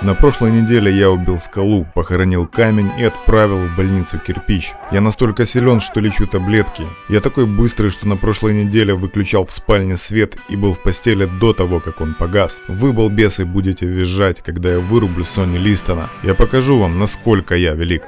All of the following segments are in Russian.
На прошлой неделе я убил скалу, похоронил камень и отправил в больницу кирпич. Я настолько силен, что лечу таблетки. Я такой быстрый, что на прошлой неделе выключал в спальне свет и был в постели до того, как он погас. Вы, балбесы, будете визжать, когда я вырублю Сонни Листона. Я покажу вам, насколько я велик.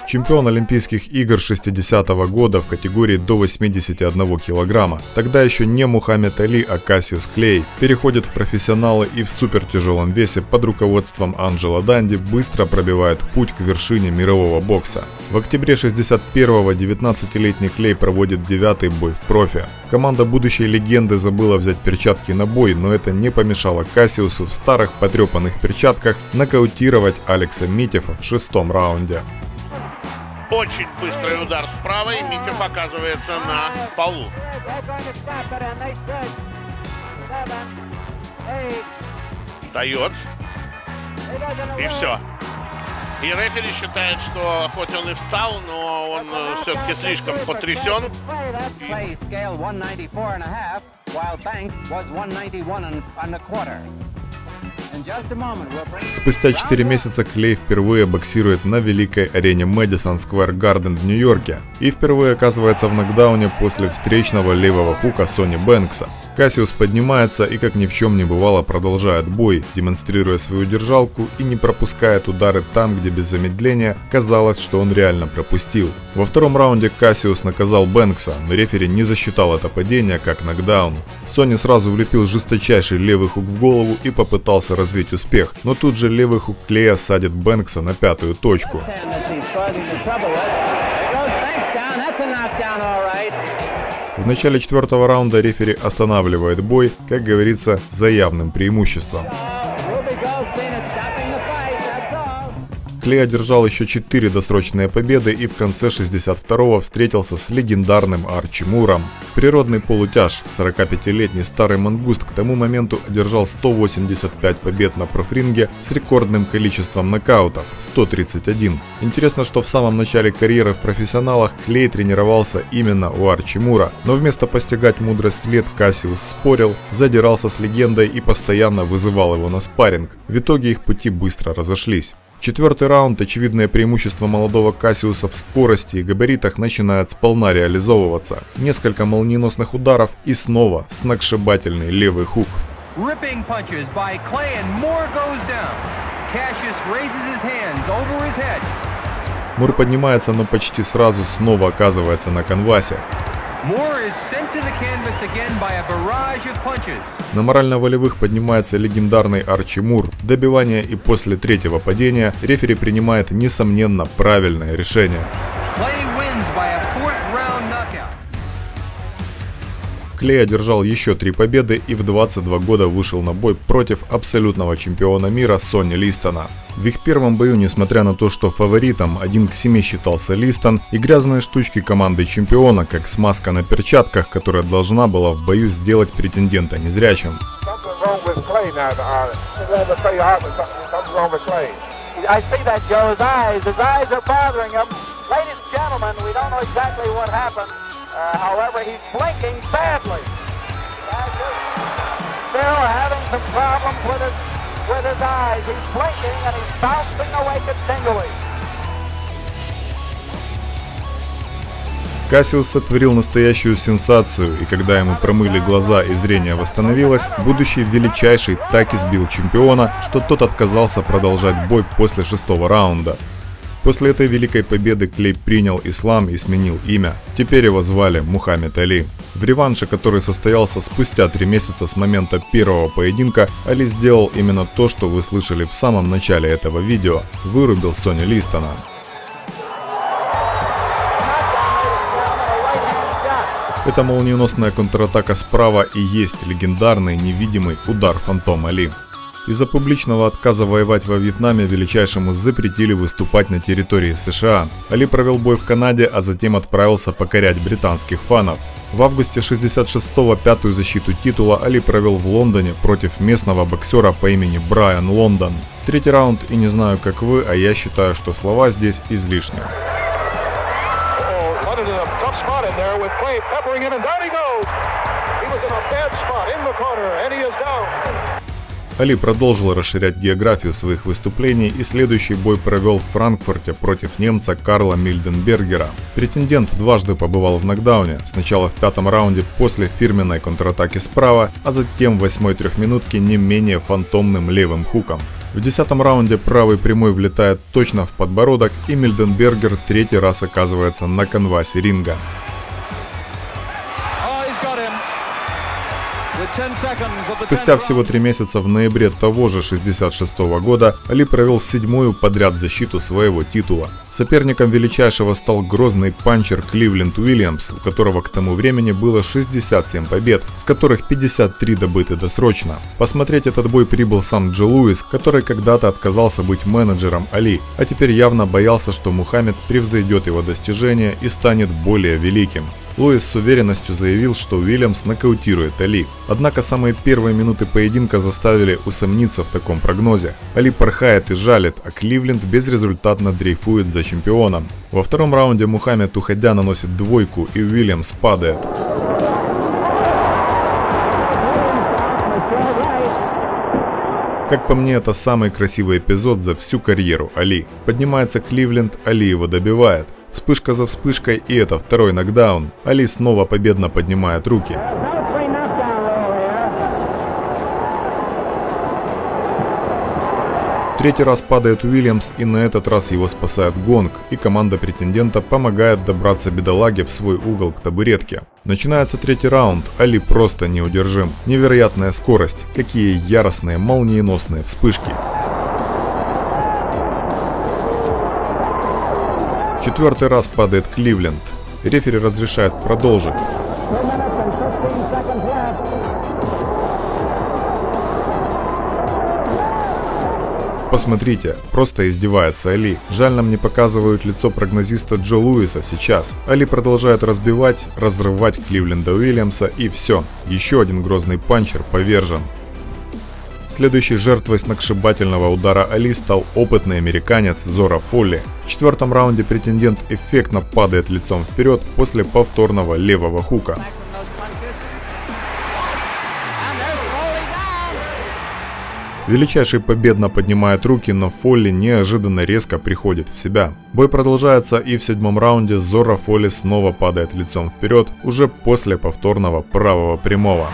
Чемпион Олимпийских игр 60-го года в категории до 81 килограмма. Тогда еще не Мухаммед Али, а Кассиус Клей. Переходит в профессионалы и в супертяжелом весе под руководством Анджело Данди быстро пробивает путь к вершине мирового бокса. В октябре 61-го 19-летний Клей проводит 9-й бой в профи. Команда будущей легенды забыла взять перчатки на бой, но это не помешало Кассиусу в старых потрепанных перчатках нокаутировать Алекса Митефа в 6-м раунде. Очень быстрый удар справа, и Митеф оказывается на полу. Встает. И все. И рефери считает, что хоть он и встал, но он все-таки слишком потрясен. Спустя 4 месяца Клей впервые боксирует на великой арене Мэдисон Сквер Гарден в Нью-Йорке и впервые оказывается в нокдауне после встречного левого хука Сонни Бэнкса. Кассиус поднимается и, как ни в чем не бывало, продолжает бой, демонстрируя свою держалку и не пропускает удары там, где без замедления казалось, что он реально пропустил. Во втором раунде Кассиус наказал Бэнкса, но рефери не засчитал это падение как нокдаун. Сонни сразу влепил жесточайший левый хук в голову и попытался развить успех, но тут же левый хук Клея садит Бэнкса на 5-ю точку. В начале 4-го раунда рефери останавливает бой, как говорится, за явным преимуществом. Клей одержал еще 4 досрочные победы и в конце 62-го встретился с легендарным Арчи Муром. Природный полутяж, 45-летний старый мангуст к тому моменту одержал 185 побед на профринге с рекордным количеством нокаутов – 131. Интересно, что в самом начале карьеры в профессионалах Клей тренировался именно у Арчи Мура, но вместо постигать мудрость лет Кассиус спорил, задирался с легендой и постоянно вызывал его на спарринг. В итоге их пути быстро разошлись. 4-й раунд, очевидное преимущество молодого Кассиуса в скорости и габаритах начинает сполна реализовываться. Несколько молниеносных ударов и снова сногсшибательный левый хук. Мур поднимается, но почти сразу снова оказывается на канвасе. На морально-волевых поднимается легендарный Арчи Мур. Добивание и после 3-го падения рефери принимает несомненно правильное решение. Клей одержал еще 3 победы и в 22 года вышел на бой против абсолютного чемпиона мира Сонни Листона. В их первом бою, несмотря на то, что фаворитом 1 к 7 считался Листон, и грязные штучки команды чемпиона, как смазка на перчатках, которая должна была в бою сделать претендента незрячим. However, he's blinking badly. Still having some problems with his eyes. He's blinking and he's bouncing away continually. Кассиус сотворил настоящую сенсацию, и когда ему промыли глаза и зрение восстановилось, будущий величайший так избил чемпиона, что тот отказался продолжать бой после 6-го раунда. После этой великой победы Клей принял ислам и сменил имя. Теперь его звали Мухаммед Али. В реванше, который состоялся спустя 3 месяца с момента первого поединка, Али сделал именно то, что вы слышали в самом начале этого видео. Вырубил Сонни Листона. Эта молниеносная контратака справа и есть легендарный невидимый удар Фантом Али. Из-за публичного отказа воевать во Вьетнаме величайшему запретили выступать на территории США. Али провел бой в Канаде, а затем отправился покорять британских фанов. В августе 66-го 5-ю защиту титула Али провел в Лондоне против местного боксера по имени Брайан Лондон. 3-й раунд, и не знаю как вы, а я считаю, что слова здесь излишни. Али продолжил расширять географию своих выступлений и следующий бой провел в Франкфурте против немца Карла Мильденбергера. Претендент дважды побывал в нокдауне, сначала в 5-м раунде после фирменной контратаки справа, а затем в 8-й трехминутке не менее фантомным левым хуком. В 10-м раунде правый прямой влетает точно в подбородок, и Мильденбергер третий раз оказывается на канвасе ринга. Спустя всего 3 месяца в ноябре того же 1966 года Али провел 7-ю подряд защиту своего титула. Соперником величайшего стал грозный панчер Кливленд Уильямс, у которого к тому времени было 67 побед, с которых 53 добыты досрочно. Посмотреть этот бой прибыл сам Джо Луис, который когда-то отказался быть менеджером Али, а теперь явно боялся, что Мухаммед превзойдет его достижения и станет более великим. Луис с уверенностью заявил, что Уильямс нокаутирует Али. Однако самые первые минуты поединка заставили усомниться в таком прогнозе. Али порхает и жалит, а Кливленд безрезультатно дрейфует за чемпионом. Во 2-м раунде Мухаммед, уходя, наносит двойку, и Уильямс падает. Как по мне, это самый красивый эпизод за всю карьеру Али. Поднимается Кливленд, Али его добивает. Вспышка за вспышкой, и это 2-й нокдаун. Али снова победно поднимает руки. Третий раз падает Уильямс, и на этот раз его спасает гонг, и команда претендента помогает добраться бедолаге в свой угол к табуретке. Начинается 3-й раунд, Али просто неудержим. Невероятная скорость, какие яростные, молниеносные вспышки. 4-й раз падает Кливленд. Рефери разрешает продолжить. Посмотрите, просто издевается Али. Жаль, нам не показывают лицо прогнозиста Джо Луиса сейчас. Али продолжает разбивать, разрывать Кливленда Уильямса, и все. Еще один грозный панчер повержен. Следующей жертвой сногсшибательного удара Али стал опытный американец Зора Фолли. В 4-м раунде претендент эффектно падает лицом вперед после повторного левого хука. Величайший победно поднимает руки, но Фолли неожиданно резко приходит в себя. Бой продолжается, и в 7-м раунде Зора Фолли снова падает лицом вперед, уже после повторного правого прямого.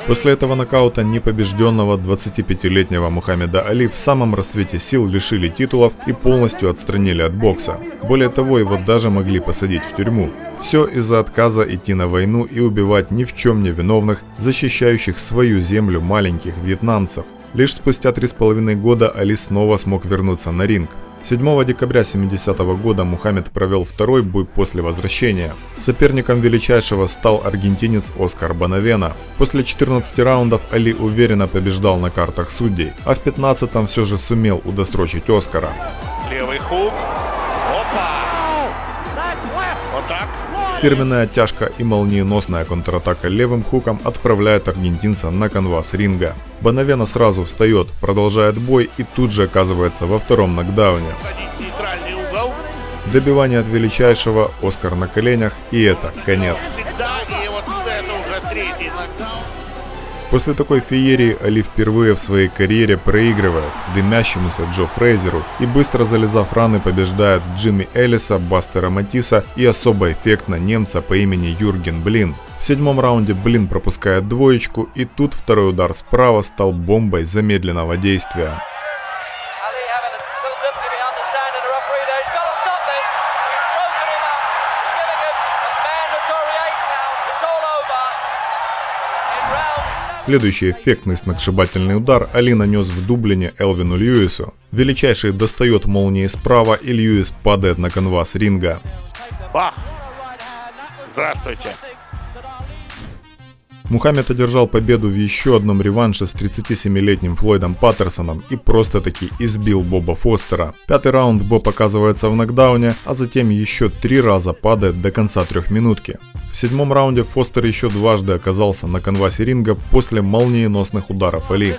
После этого нокаута непобежденного 25-летнего Мухаммеда Али в самом расцвете сил лишили титулов и полностью отстранили от бокса. Более того, его даже могли посадить в тюрьму. Все из-за отказа идти на войну и убивать ни в чем не виновных, защищающих свою землю маленьких вьетнамцев. Лишь спустя 3,5 года Али снова смог вернуться на ринг. 7 декабря 70-го года Мухаммед провел 2-й бой после возвращения. Соперником величайшего стал аргентинец Оскар Бонавена. После 14 раундов Али уверенно побеждал на картах судей, а в 15-м все же сумел удосрочить Оскара. Левый хук. Опа! Вот так. Фирменная оттяжка и молниеносная контратака левым хуком отправляет аргентинца на канвас ринга. Бонавена сразу встает, продолжает бой и тут же оказывается во 2-м нокдауне. Нейтральный угол. Добивание от величайшего, Оскар на коленях, и это конец. Всегда, и вот это уже 3-й нокдаун. После такой феерии Али впервые в своей карьере проигрывает дымящемуся Джо Фрейзеру и, быстро залезав раны, побеждает Джимми Эллиса, Бастера Матиса и особо эффектно немца по имени Юрген Блин. В 7-м раунде Блин пропускает двоечку, и тут 2-й удар справа стал бомбой замедленного действия. Следующий эффектный сногсшибательный удар Али нанес в Дублине Элвину Льюису. Величайший достает молнией справа, и Льюис падает на канвас ринга. Бах! Здравствуйте! Мухаммед одержал победу в еще одном реванше с 37-летним Флойдом Паттерсоном и просто-таки избил Боба Фостера. 5-й раунд Боб оказывается в нокдауне, а затем еще 3 раза падает до конца 3-минутки. В 7-м раунде Фостер еще дважды оказался на канвасе ринга после молниеносных ударов Али.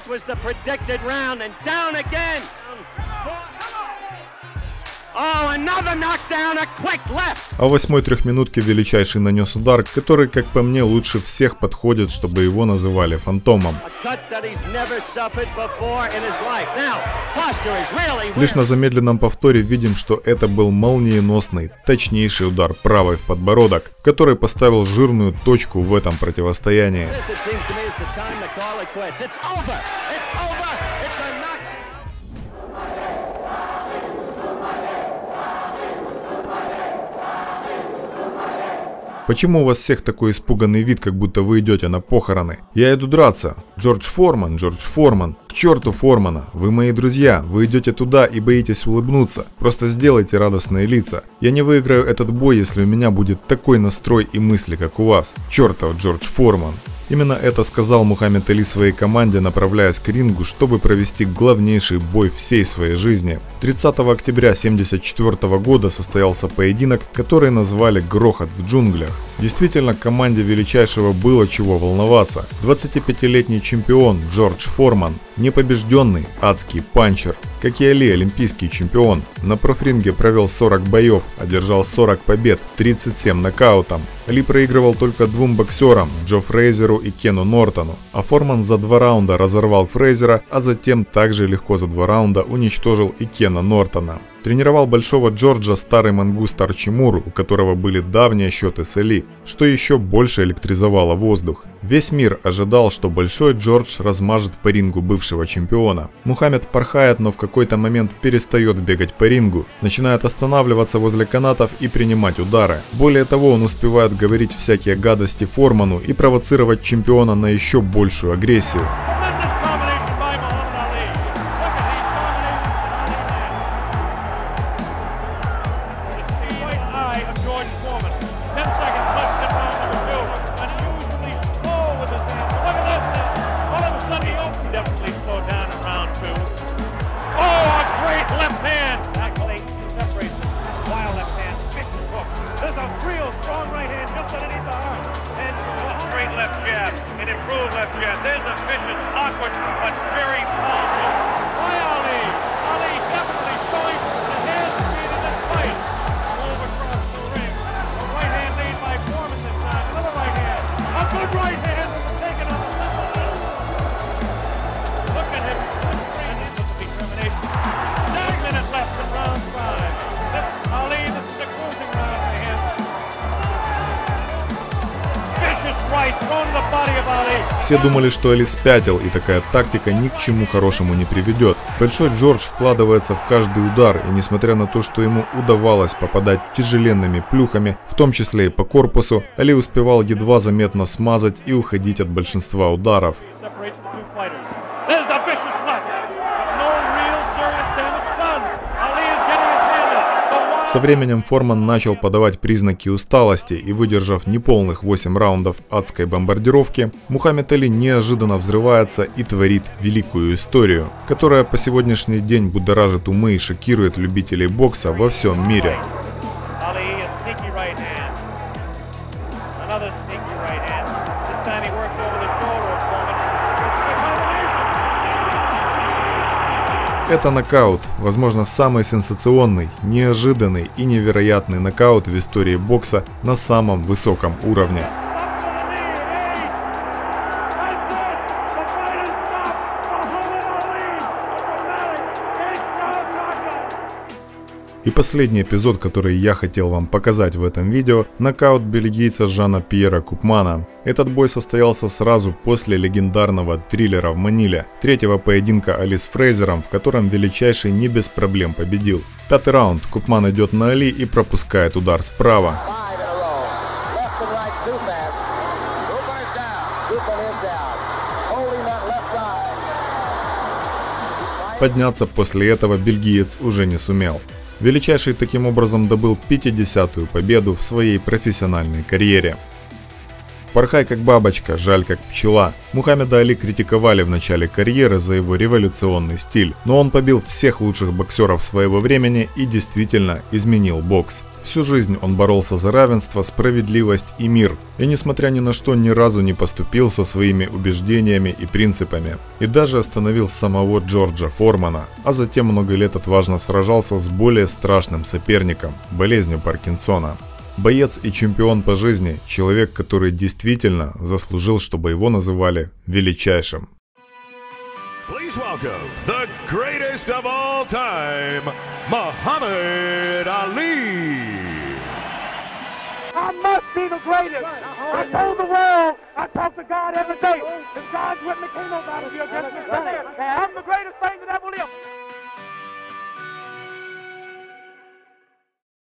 А в 8-й трехминутке величайший нанес удар, который, как по мне, лучше всех подходит, чтобы его называли фантомом. Лишь на замедленном повторе видим, что это был молниеносный, точнейший удар правой в подбородок, который поставил жирную точку в этом противостоянии. Почему у вас всех такой испуганный вид, как будто вы идете на похороны? Я иду драться. Джордж Форман. К черту Формана. Вы мои друзья. Вы идете туда и боитесь улыбнуться. Просто сделайте радостные лица. Я не выиграю этот бой, если у меня будет такой настрой и мысли, как у вас. Чертов Джордж Форман. Именно это сказал Мухаммед Али своей команде, направляясь к рингу, чтобы провести главнейший бой всей своей жизни. 30 октября 1974 года состоялся поединок, который назвали «Грохот в джунглях». Действительно, команде величайшего было чего волноваться. 25-летний чемпион Джордж Форман, непобежденный адский панчер, как и Али, олимпийский чемпион. На профринге провел 40 боев, одержал 40 побед, 37 нокаутом. Али проигрывал только двум боксерам, Джо Фрейзеру и Кену Нортону, а Форман за 2 раунда разорвал Фрейзера, а затем также легко за 2 раунда уничтожил и Кена Нортона. Тренировал Большого Джорджа старый мангуст Арчи Мур, у которого были давние счеты с Али, что еще больше электризовало воздух. Весь мир ожидал, что Большой Джордж размажет по рингу бывшего чемпиона. Мухаммед порхает, но в какой-то момент перестает бегать по рингу, начинает останавливаться возле канатов и принимать удары. Более того, он успевает говорить всякие гадости Форману и провоцировать чемпиона на еще большую агрессию. Все думали, что Али спятил, и такая тактика ни к чему хорошему не приведет. Большой Джордж вкладывается в каждый удар, и несмотря на то, что ему удавалось попадать тяжеленными плюхами, в том числе и по корпусу, Али успевал едва заметно смазать и уходить от большинства ударов. Со временем Форман начал подавать признаки усталости и, выдержав неполных 8 раундов адской бомбардировки, Мухаммед Али неожиданно взрывается и творит великую историю, которая по сегодняшний день будоражит умы и шокирует любителей бокса во всем мире. Это нокаут, возможно, самый сенсационный, неожиданный и невероятный нокаут в истории бокса на самом высоком уровне. И последний эпизод, который я хотел вам показать в этом видео, нокаут бельгийца Жана-Пьера Купмана. Этот бой состоялся сразу после легендарного триллера в Маниле, третьего поединка Али с Фрейзером, в котором величайший не без проблем победил. 5-й раунд, Купман идет на Али и пропускает удар справа. Подняться после этого бельгиец уже не сумел. Величайший таким образом добыл 50-ю победу в своей профессиональной карьере. Порхай как бабочка, жаль как пчела. Мухаммеда Али критиковали в начале карьеры за его революционный стиль, но он побил всех лучших боксеров своего времени и действительно изменил бокс. Всю жизнь он боролся за равенство, справедливость и мир, и несмотря ни на что ни разу не поступил со своими убеждениями и принципами. И даже остановил самого Джорджа Формана, а затем много лет отважно сражался с более страшным соперником – болезнью Паркинсона. Боец и чемпион по жизни, человек, который действительно заслужил, чтобы его называли величайшим. Please welcome the greatest of all time, Muhammad Ali. I must be the greatest. I told the world, I talk to God every day. If God's with me, can't nobody be against me. I'm the greatest thing that ever lived.